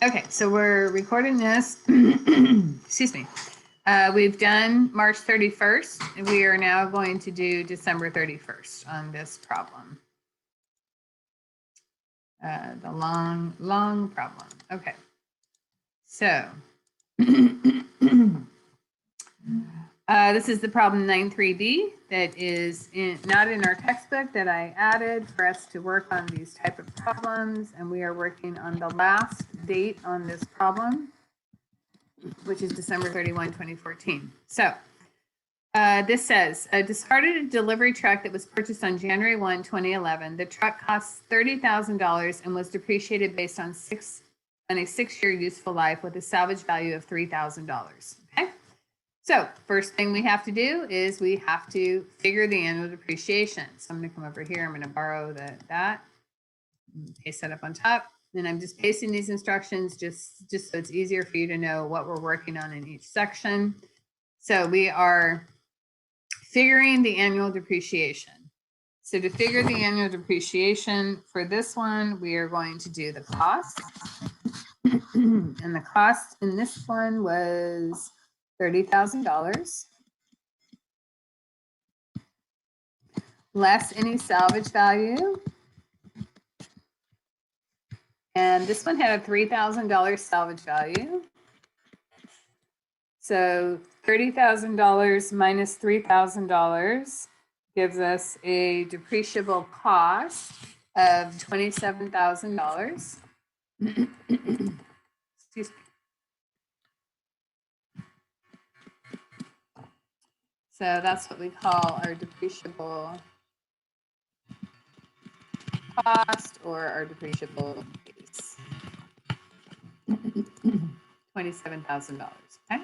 Okay, so we're recording this. Excuse me. We've done March 31st, and we are now going to do December 31st on this problem. The long problem. Okay. So this is the problem 9.3b that is not in our textbook that I added for us to work on these type of problems. And we are working on the last date on this problem, which is December 31, 2014. So this says, a discarded delivery truck that was purchased on January 1, 2011. The truck costs $30,000 and was depreciated based on a 6-year useful life with a salvage value of $3,000. Okay. So first thing we have to do is we have to figure the annual depreciation. So I'm going to come over here. I'm going to borrow that, paste that up on top. And I'm just pasting these instructions just so it's easier for you to know what we're working on in each section. So we are figuring the annual depreciation. So to figure the annual depreciation for this one, we are going to do the cost. And the cost in this one was $30,000 less any salvage value. And this one had a $3,000 salvage value. So $30,000 minus $3,000 gives us a depreciable cost of $27,000. Excuse me. So that's what we call our depreciable cost or our depreciable base. $27,000. Okay.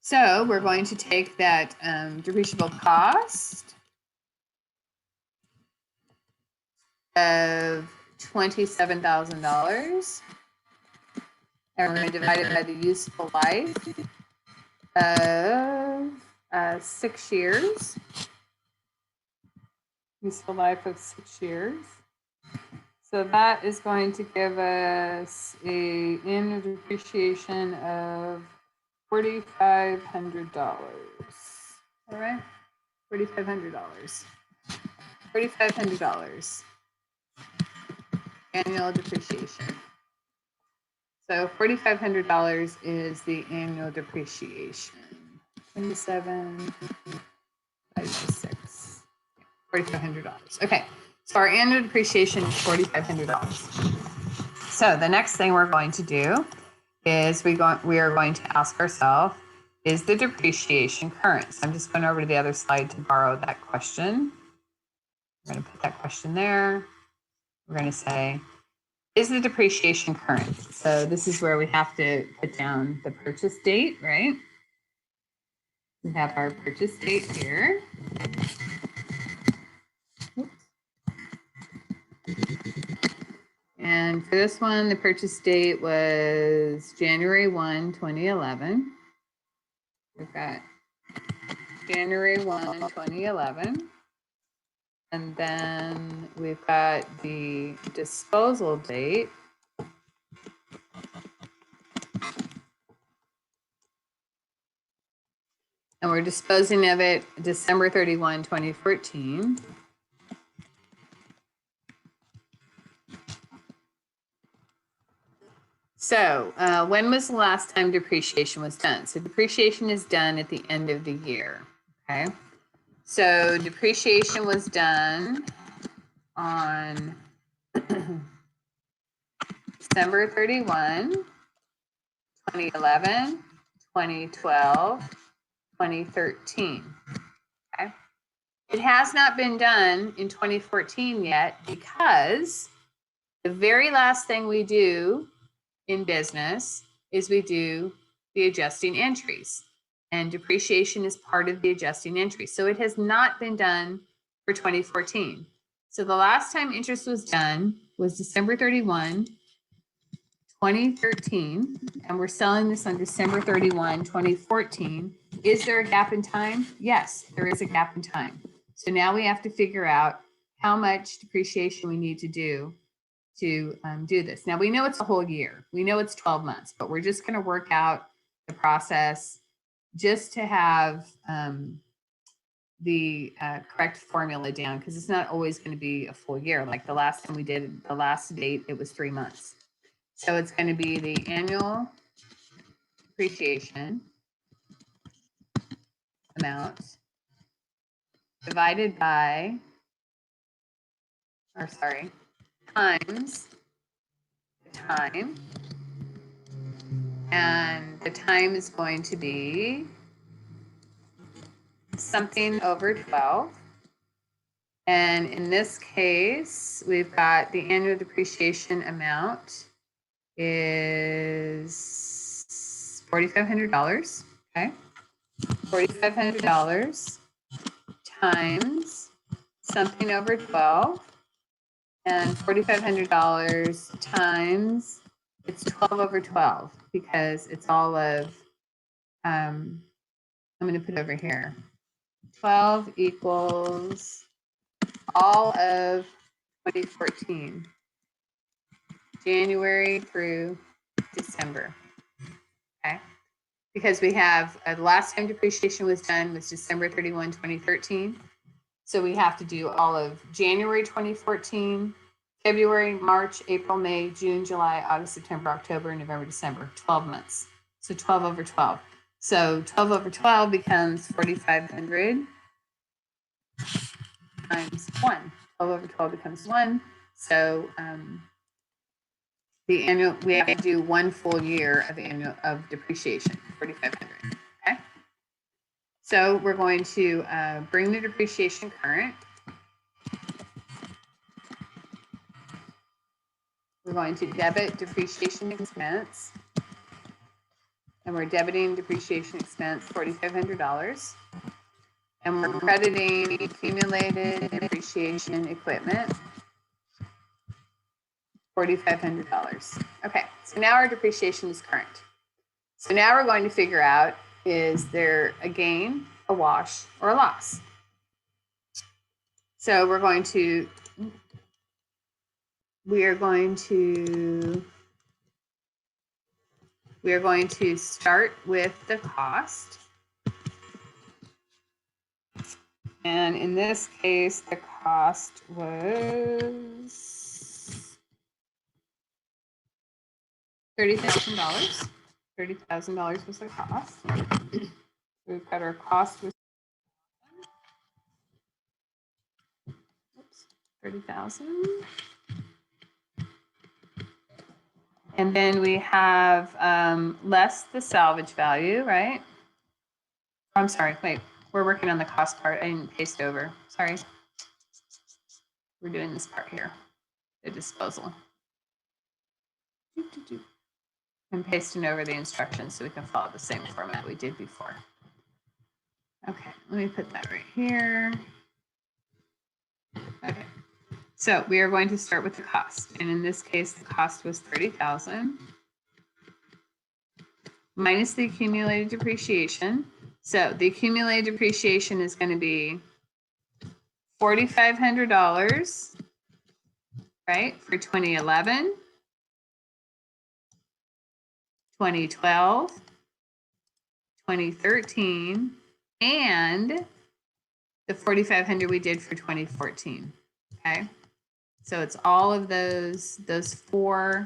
So we're going to take that depreciable cost of $27,000, and we're going to divide it by the useful life of 6 years. Useful life of 6 years. So that is going to give us an annual depreciation of $4,500. All right, $4,500. $4,500 annual depreciation. So $4,500 is the annual depreciation. 27 by 6. $4,500. Okay, so our annual depreciation is $4,500. So the next thing we're going to do is we are going to ask ourselves, is the depreciation current? So I'm just going over to the other slide to borrow that question. We're going to put that question there. We're going to say, is the depreciation current? So this is where we have to put down the purchase date, right? We have our purchase date here. And for this one, the purchase date was January 1, 2011. We've got January 1, 2011. And then we've got the disposal date. And we're disposing of it December 31, 2014. So when was the last time depreciation was done? So depreciation is done at the end of the year, okay? So depreciation was done on December 31, 2011, 2012, 2013, okay? It has not been done in 2014 yet because the very last thing we do in business is we do the adjusting entries, and depreciation is part of the adjusting entry. So it has not been done for 2014. So the last time interest was done was December 31, 2013, and we're selling this on December 31, 2014. Is there a gap in time? Yes, there is a gap in time. So now we have to figure out how much depreciation we need to do to do this. Now we know it's a whole year. We know it's 12 months, but we're just going to work out the process just to have the correct formula down, because it's not always going to be a full year. Like the last time we did the last date, it was 3 months. So it's going to be the annual depreciation amount divided by, or sorry, times the time. And the time is going to be something over 12. And in this case, we've got the annual depreciation amount is $4,500. Okay. $4,500 times something over 12. And $4,500 times, it's 12 over 12 because it's all of, I'm going to put over here. 12 equals all of 2014, January through December. Okay. Because we have the last time depreciation was done was December 31, 2013. So we have to do all of January 2014, February, March, April, May, June, July, August, September, October, November, December, 12 months. So 12 over 12. So 12 over 12 becomes 4,500 times 1. 12 over 12 becomes 1. So the annual, we have to do 1 full year of depreciation, 4,500. Okay. So we're going to bring the depreciation current. We're going to debit depreciation expense. And we're debiting depreciation expense, $4,500. And we're crediting accumulated depreciation equipment, $4,500. Okay, so now our depreciation is current. So now we're going to figure out, is there a gain, a wash, or a loss? So we are going to start with the cost. And in this case, the cost was $30,000. $30,000 was the cost. We've got our cost was 30,000. And then we have less the salvage value, right? I'm sorry, wait, we're working on the cost part. I didn't paste over, sorry. We're doing this part here, the disposal. I'm pasting over the instructions so we can follow the same format we did before. Okay, let me put that right here. Okay, so we are going to start with the cost. And in this case, the cost was $30,000 minus the accumulated depreciation. So the accumulated depreciation is going to be $4,500, right, for 2011, 2012, 2013, and the $4,500 we did for 2014. Okay, so it's all of those four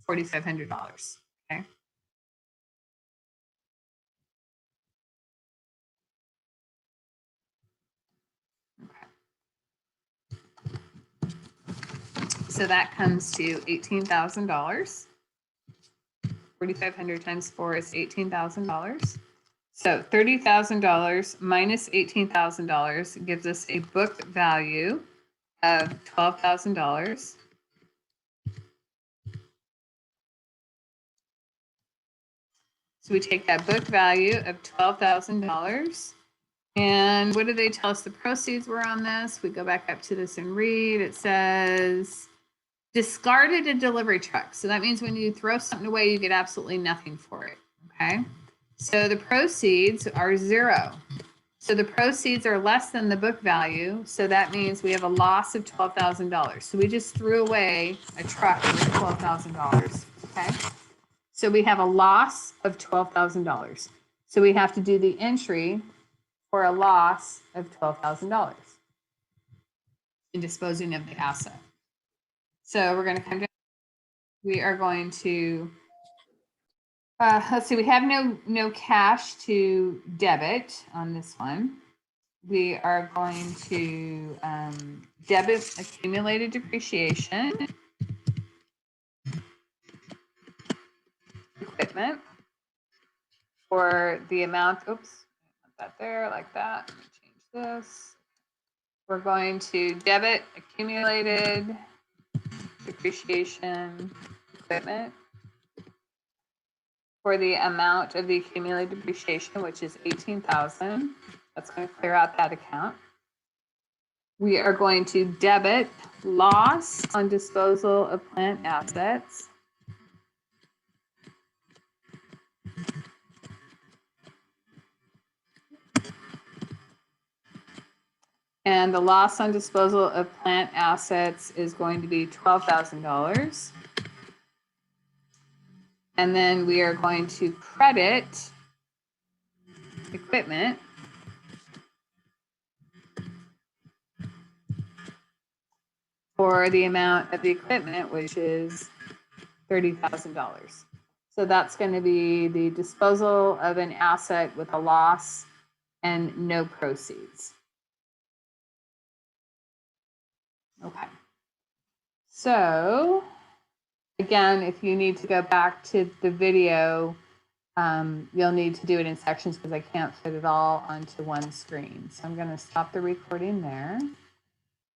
$4,500. Okay. So that comes to $18,000. 4,500 times 4 is $18,000. So $30,000 minus $18,000 gives us a book value of $12,000. So we take that book value of $12,000. And what do they tell us the proceeds were on this? We go back up to this and read. It says discarded a delivery truck. So that means when you throw something away, you get absolutely nothing for it. Okay. So the proceeds are 0. So the proceeds are less than the book value. So that means we have a loss of $12,000. So we just threw away a truck with $12,000. Okay. So we have a loss of $12,000. So we have to do the entry for a loss of $12,000 in disposing of the asset. So we're going to come down. We are going to, let's see, we have no cash to debit on this one. We are going to debit accumulated depreciation, equipment for the amount, oops, put that there like that. Let me change this. We're going to debit accumulated depreciation equipment for the amount of the accumulated depreciation, which is $18,000. That's going to clear out that account. We are going to debit loss on disposal of plant assets. And the loss on disposal of plant assets is going to be $12,000. And then we are going to credit equipment for the amount of the equipment, which is $30,000. So that's going to be the disposal of an asset with a loss and no proceeds. Okay. So again, if you need to go back to the video, you'll need to do it in sections because I can't fit it all onto one screen. So I'm going to stop the recording there.